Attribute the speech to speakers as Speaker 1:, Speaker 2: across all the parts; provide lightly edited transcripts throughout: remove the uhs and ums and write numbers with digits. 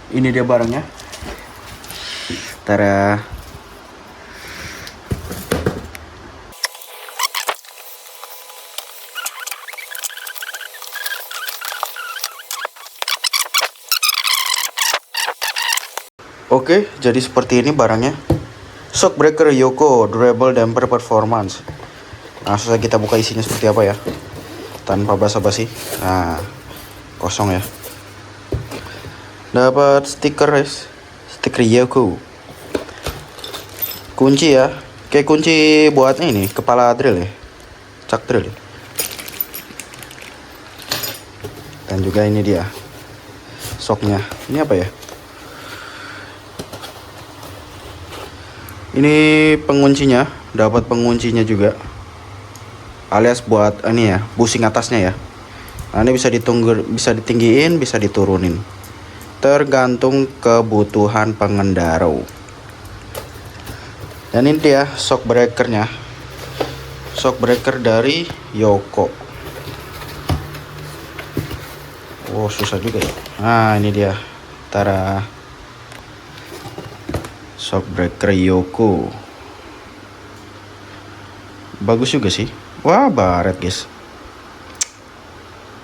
Speaker 1: Ini dia barangnya. Tara. Oke, jadi seperti ini barangnya. Shockbreaker Yoko Durable Damper Performance. Langsung saja kita buka isinya seperti apa ya, tanpa basa-basi. Nah, kosong ya. Dapat stiker guys, stiker Yoko. Kunci ya, kayak kunci buat ini kepala drill ya, cak drill ya. Dan juga ini dia shocknya. Ini apa ya? Ini penguncinya, dapat penguncinya juga, alias buat ini ya, busing atasnya ya. Nah, ini bisa bisa ditinggiin, bisa diturunin, tergantung kebutuhan pengendara. Dan ini dia shock breakernya, shock breaker dari Yoko. Oh, susah juga ya. Nah, ini dia, tara, shockbreaker Yoko. Bagus juga sih. Wah, baret guys.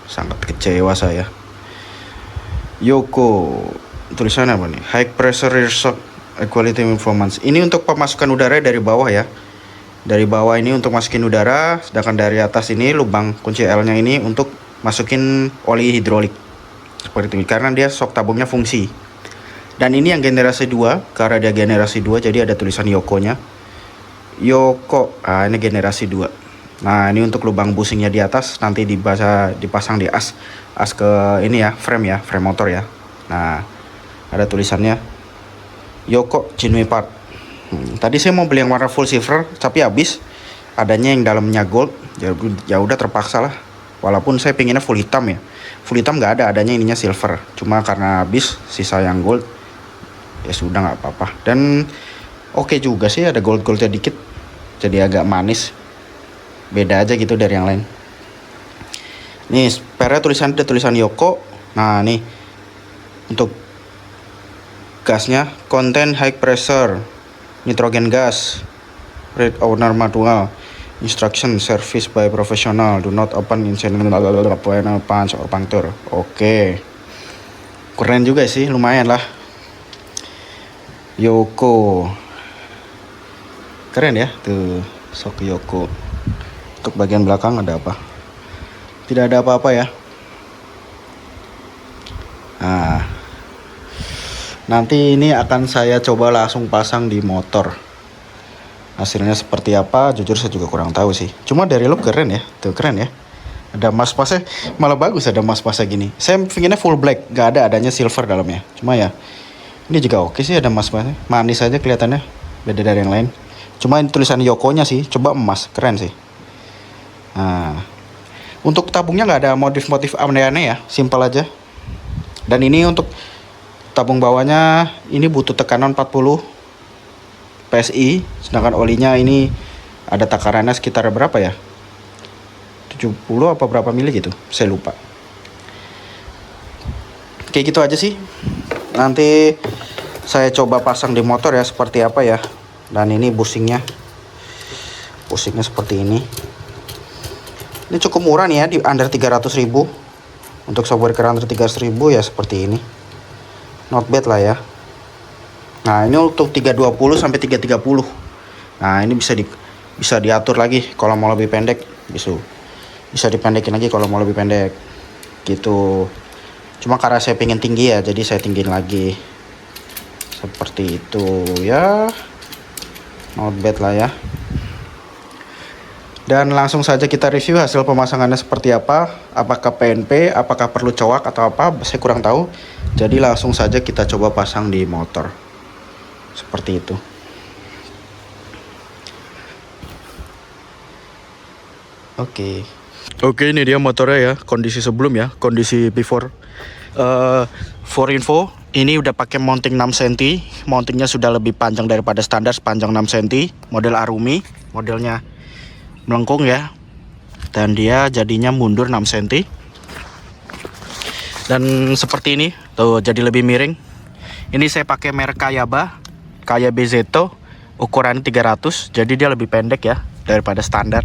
Speaker 1: Sangat kecewa saya. Yoko. Tulisannya apa nih? High pressure rear shock equality performance. Ini untuk pemasukan udara dari bawah ya. Dari bawah ini untuk masukin udara, sedangkan dari atas ini lubang kunci L-nya ini untuk masukin oli hidrolik. Seperti itu. Karena dia shock tabungnya fungsi. Dan ini yang generasi 2, karena dia generasi 2 jadi ada tulisan Yoko-nya. Yoko, nah ini generasi 2. Nah, ini untuk lubang busingnya di atas, nanti dipasang di as ke ini ya, frame motor ya. Nah, ada tulisannya Yoko genuine part. Tadi saya mau beli yang warna full silver, tapi habis adanya yang dalamnya gold. Ya udah terpaksa lah. Walaupun saya pengennya full hitam ya. Full hitam nggak ada, adanya ininya silver. Cuma karena habis sisa yang gold, ya sudah nggak apa-apa. Dan oke juga sih, ada goldnya dikit, jadi agak manis, beda aja gitu dari yang lain. Nih spare ada tulisan Yoko. Nah nih untuk gasnya, contain high pressure nitrogen gas, red owner manual, instruction service by professional, do not open incident punch or puncture. Oke, keren juga sih, lumayan lah. Yoko keren ya tuh, shock Yoko. Untuk bagian belakang ada apa? Tidak ada apa-apa ya. Nah, nanti ini akan saya coba langsung pasang di motor. Hasilnya seperti apa jujur saya juga kurang tahu sih. Cuma dari look keren ya, tuh keren ya. Ada mas-masnya, malah bagus ada mas-masnya gini. Saya pinginnya full black, gak adanya silver dalamnya. Cuma ya ini juga oke sih, ada emas-emasnya. Manis aja kelihatannya, beda dari yang lain. Cuma ini tulisan Yokonya sih, coba emas, keren sih. Nah, untuk tabungnya nggak ada motif-motif aneh-aneh ya, simpel aja. Dan ini untuk tabung bawahnya, ini butuh tekanan 40 PSI. Sedangkan olinya ini ada takarannya sekitar berapa ya? 70 apa berapa mili gitu, saya lupa. Kayak gitu aja sih. Nanti saya coba pasang di motor ya seperti apa ya. Dan ini busingnya seperti ini. Ini cukup murah nih ya, di under 300.000. Untuk shockbreaker under 300.000 ya seperti ini. Not bad lah ya. Nah, ini untuk 320 sampai 330. Nah, ini bisa diatur lagi kalau mau lebih pendek, bisa dipendekin lagi kalau mau lebih pendek. Gitu. Cuma karena saya pengen tinggi ya, jadi saya tinggiin lagi. Seperti itu ya. Not bad lah ya. Dan langsung saja kita review hasil pemasangannya seperti apa. Apakah PNP, apakah perlu cowok atau apa, saya kurang tahu. Jadi langsung saja kita coba pasang di motor. Seperti itu. Oke, ini dia motornya ya, kondisi sebelum ya, kondisi before. For info, ini udah pakai mounting 6 cm. Mountingnya sudah lebih panjang daripada standar, sepanjang 6 cm. Model Arumi, modelnya melengkung ya. Dan dia jadinya mundur 6 cm. Dan seperti ini, tuh jadi lebih miring. Ini saya pakai merek Kayabe Zeto, ukuran 300, jadi dia lebih pendek ya daripada standar.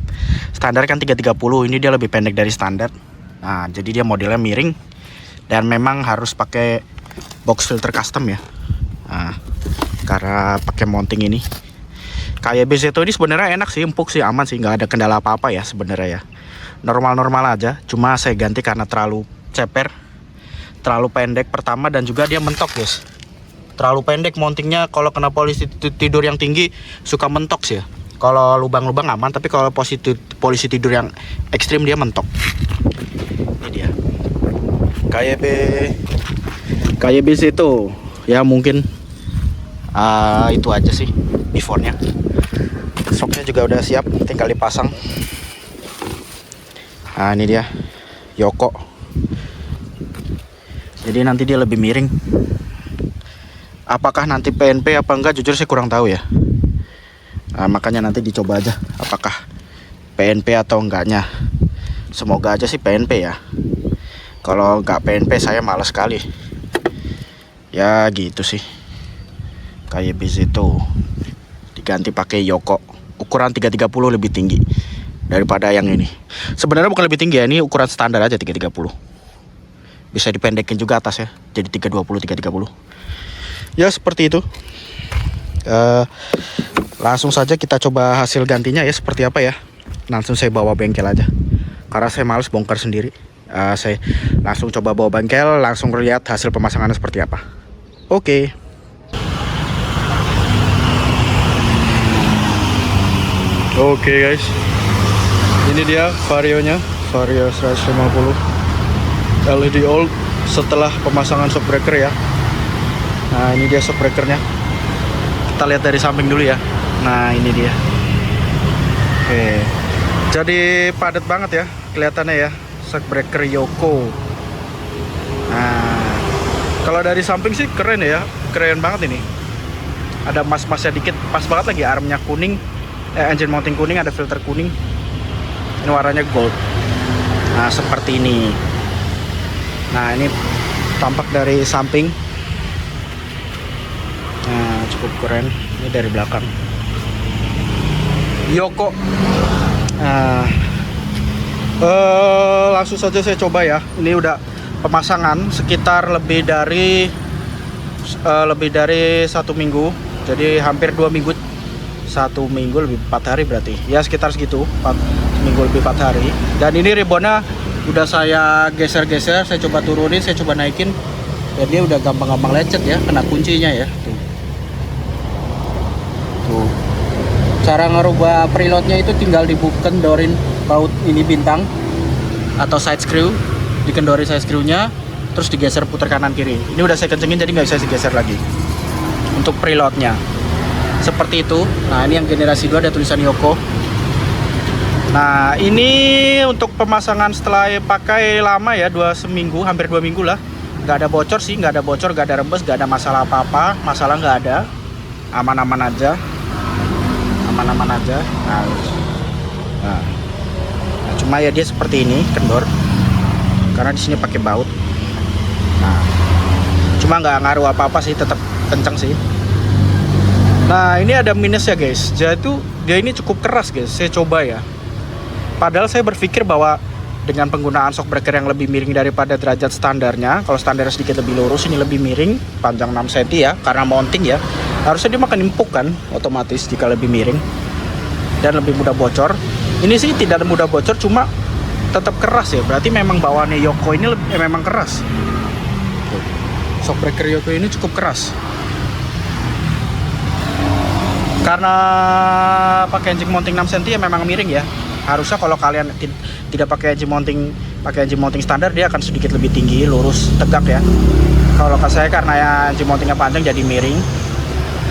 Speaker 1: Standar kan 330, ini dia lebih pendek dari standar. Nah, jadi dia modelnya miring dan memang harus pakai box filter custom ya. Nah, karena pakai mounting ini. Kayabe Zeto ini sebenarnya enak sih, empuk sih, aman sih, nggak ada kendala apa-apa ya sebenarnya ya. Normal-normal aja, cuma saya ganti karena terlalu ceper, terlalu pendek pertama, dan juga dia mentok guys. Terlalu pendek mountingnya, kalau kena posisi tidur yang tinggi suka mentok sih ya. Kalau lubang-lubang aman, tapi kalau posisi tidur yang ekstrim dia mentok. Ini dia Kayabe Zeto ya, mungkin itu aja sih before-nya. Shocknya juga udah siap, tinggal dipasang. Nah, ini dia Yoko. Jadi nanti dia lebih miring. Apakah nanti PNP apa enggak, jujur saya kurang tahu ya. Nah, makanya nanti dicoba aja apakah PNP atau enggaknya. Semoga aja sih PNP ya. Kalau enggak PNP saya malas sekali. Ya gitu sih. Kayak bis itu diganti pakai Yoko. Ukuran 330 lebih tinggi daripada yang ini. Sebenarnya bukan lebih tinggi ya, ini ukuran standar aja 330. Bisa dipendekin juga atas ya, jadi 320, 330. Ya seperti itu. Langsung saja kita coba hasil gantinya ya seperti apa ya. Langsung saya bawa bengkel aja, karena saya males bongkar sendiri. Saya langsung coba bawa bengkel, langsung lihat hasil pemasangannya seperti apa. Oke. Oke guys, ini dia Varionya, Vario 150 LED old setelah pemasangan shockbreaker ya. Nah, ini dia shockbreakernya. Kita lihat dari samping dulu ya. Nah, ini dia. Oke. Jadi padat banget ya kelihatannya ya, shockbreaker Yoko. Nah, kalau dari samping sih keren ya, keren banget ini. Ada mas-masnya dikit, pas banget lagi, armnya kuning, engine mounting kuning, ada filter kuning. Ini warnanya gold. Nah, seperti ini. Nah, ini tampak dari samping. Nah, cukup keren. Ini dari belakang Yoko. Nah, langsung saja saya coba ya. Ini udah pemasangan sekitar lebih dari 1 minggu. Jadi hampir 2 minggu. 1 minggu lebih 4 hari berarti. Ya sekitar segitu, 4 minggu lebih 4 hari. Dan ini ribbonnya udah saya geser-geser, saya coba turunin, saya coba naikin. Dan dia udah gampang-gampang lecet ya, kena kuncinya ya. Tuh. Cara ngerubah preloadnya itu tinggal dikendorin baut ini bintang atau side screw, dikendorin side screwnya, terus digeser putar kanan kiri. Ini udah saya kencengin jadi nggak bisa digeser lagi. Untuk preloadnya seperti itu. Nah, ini yang generasi 2 ada tulisan Yoko. Nah, ini untuk pemasangan setelah pakai lama ya, seminggu, hampir 2 minggu lah. Nggak ada bocor sih, nggak ada bocor, nggak ada rembes, nggak ada masalah apa-apa. Masalah nggak ada, aman-aman aja, aman-aman aja. Nah, cuma ya dia seperti ini, kendor, karena di sini pakai baut. Nah, cuma nggak ngaruh apa-apa sih, tetap kencang sih. Nah, ini ada minus ya guys. Jadi dia ini cukup keras guys. Saya coba ya. Padahal saya berpikir bahwa dengan penggunaan shockbreaker yang lebih miring daripada derajat standarnya, kalau standar sedikit lebih lurus, ini lebih miring, panjang 6 cm ya, karena mounting ya. Harusnya dia makan empuk kan, otomatis jika lebih miring dan lebih mudah bocor. Ini sih tidak mudah bocor, cuma tetap keras ya. Berarti memang bawaannya Yoko ini memang keras. Shockbreaker Yoko ini cukup keras. Karena pakai engine mounting 6 cm ya memang miring ya. Harusnya kalau kalian tidak pakai engine mounting standar, dia akan sedikit lebih tinggi, lurus, tegak ya. Kalau ke saya karena ya engine mountingnya panjang jadi miring.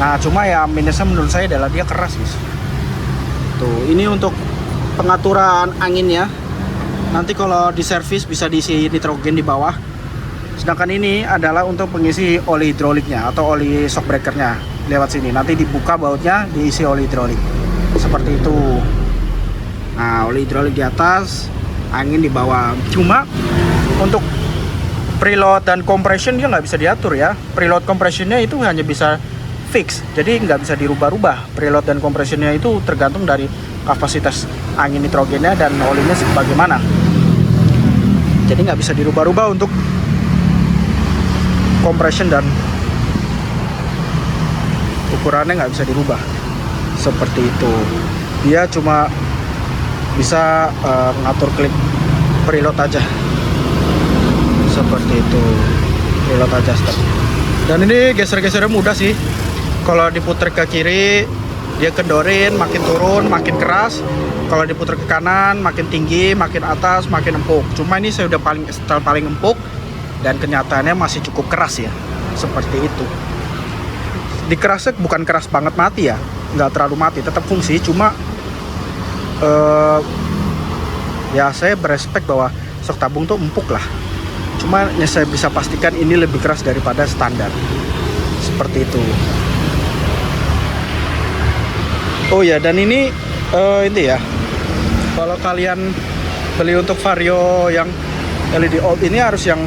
Speaker 1: Nah, cuma ya minusnya menurut saya adalah dia keras guys. Tuh, ini untuk pengaturan anginnya. Nanti kalau di servis bisa diisi nitrogen di bawah. Sedangkan ini adalah untuk pengisi oli hidroliknya atau oli shockbreakernya. Lewat sini nanti dibuka bautnya, diisi oli hidrolik seperti itu. Nah, oli hidrolik di atas, angin di bawah. Cuma untuk preload dan compression dia nggak bisa diatur ya. Preload compressionnya itu hanya bisa fix, jadi nggak bisa dirubah-rubah. Preload dan compressionnya itu tergantung dari kapasitas angin nitrogennya dan olinya sebagaimana. Jadi nggak bisa dirubah-rubah untuk compression, dan ukurannya nggak bisa dirubah seperti itu. Dia cuma bisa ngatur klik preload aja seperti itu, preload aja step. Dan ini geser-gesernya mudah sih. Kalau diputar ke kiri dia kendorin, makin turun makin keras. Kalau diputar ke kanan makin tinggi, makin atas, makin empuk. Cuma ini saya udah paling empuk dan kenyataannya masih cukup keras ya, seperti itu. Dikerasnya bukan keras banget mati ya, nggak terlalu mati, tetap fungsi. Cuma ya saya berespek bahwa sok tabung tuh empuk lah. Cuma ya saya bisa pastikan ini lebih keras daripada standar, seperti itu. Oh ya, dan ini ya, kalau kalian beli untuk Vario yang LED old ini harus yang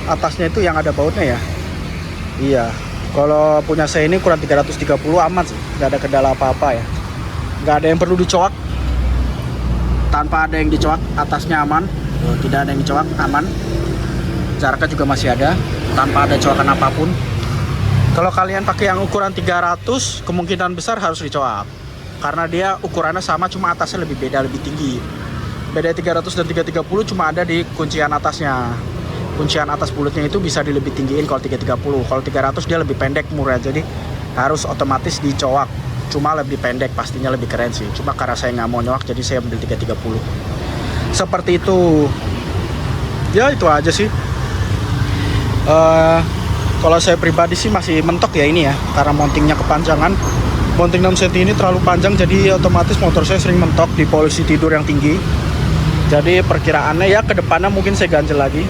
Speaker 1: atasnya itu yang ada bautnya ya. Iya, kalau punya saya ini kurang 330 aman sih, nggak ada kendala apa-apa ya. Nggak ada yang perlu dicoak, tanpa ada yang dicoak atasnya aman. Tidak ada yang dicoak, aman. Jaraknya juga masih ada, tanpa ada coakan apapun. Kalau kalian pakai yang ukuran 300, kemungkinan besar harus dicoak, karena dia ukurannya sama, cuma atasnya lebih beda, lebih tinggi. Beda 300 dan 330 cuma ada di kuncian atasnya. Kuncian atas bulutnya itu bisa lebih tinggiin kalau 330. Kalau 300 dia lebih pendek murah, jadi harus otomatis dicoak. Cuma lebih pendek, pastinya lebih keren sih. Cuma karena saya nggak mau nyoak, jadi saya ambil 330. Seperti itu. Ya itu aja sih. Kalau saya pribadi sih masih mentok ya ini ya, karena mountingnya kepanjangan. Mounting 6 cm ini terlalu panjang, jadi otomatis motor saya sering mentok di posisi tidur yang tinggi. Jadi perkiraannya ya ke depannya mungkin saya ganjel lagi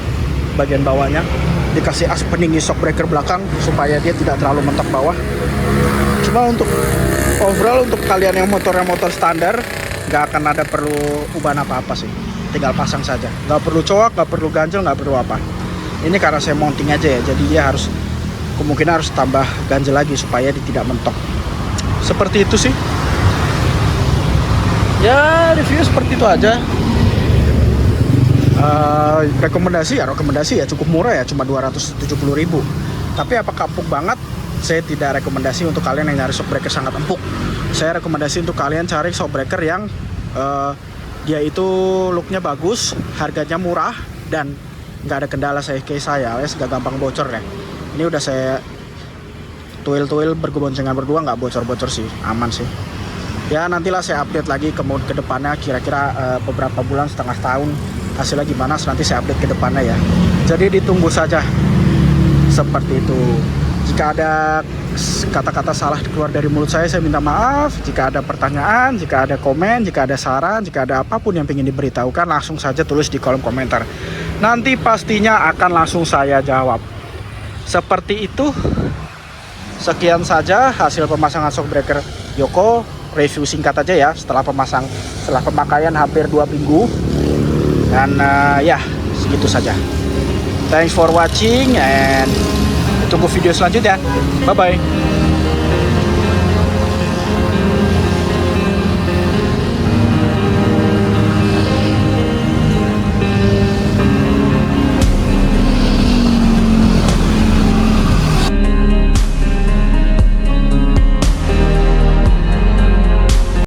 Speaker 1: bagian bawahnya, dikasih as peninggi shock breaker belakang supaya dia tidak terlalu mentok bawah. Cuma untuk overall, untuk kalian yang motor standar, nggak akan ada perlu ubahan apa-apa sih, tinggal pasang saja, nggak perlu coak, nggak perlu ganjel, nggak perlu apa. Ini karena saya mounting aja ya, jadi dia harus kemungkinan harus tambah ganjel lagi supaya dia tidak mentok. Seperti itu sih ya, review seperti itu aja. Rekomendasi ya cukup murah ya, cuma 270.000. Tapi apakah empuk banget? Saya tidak rekomendasi untuk kalian yang nyari shockbreaker sangat empuk. Saya rekomendasi untuk kalian cari shockbreaker yang dia itu looknya bagus, harganya murah, dan nggak ada kendala kayak saya alias nggak gampang bocor ya. Ini udah saya tuil bergeboncengan berdua, nggak bocor-bocor sih, aman sih. Ya nantilah saya update lagi ke depannya, kira-kira beberapa bulan, setengah tahun hasilnya gimana, nanti saya update ke depannya ya. Jadi ditunggu saja, seperti itu. Jika ada kata-kata salah keluar dari mulut saya minta maaf. Jika ada pertanyaan, jika ada komen, jika ada saran, jika ada apapun yang ingin diberitahukan, langsung saja tulis di kolom komentar. Nanti pastinya akan langsung saya jawab. Seperti itu. Sekian saja hasil pemasangan shockbreaker Yoko. Review singkat aja ya, setelah pemakaian hampir 2 minggu. Dan ya segitu saja. Thanks for watching, and tunggu video selanjutnya. Bye bye.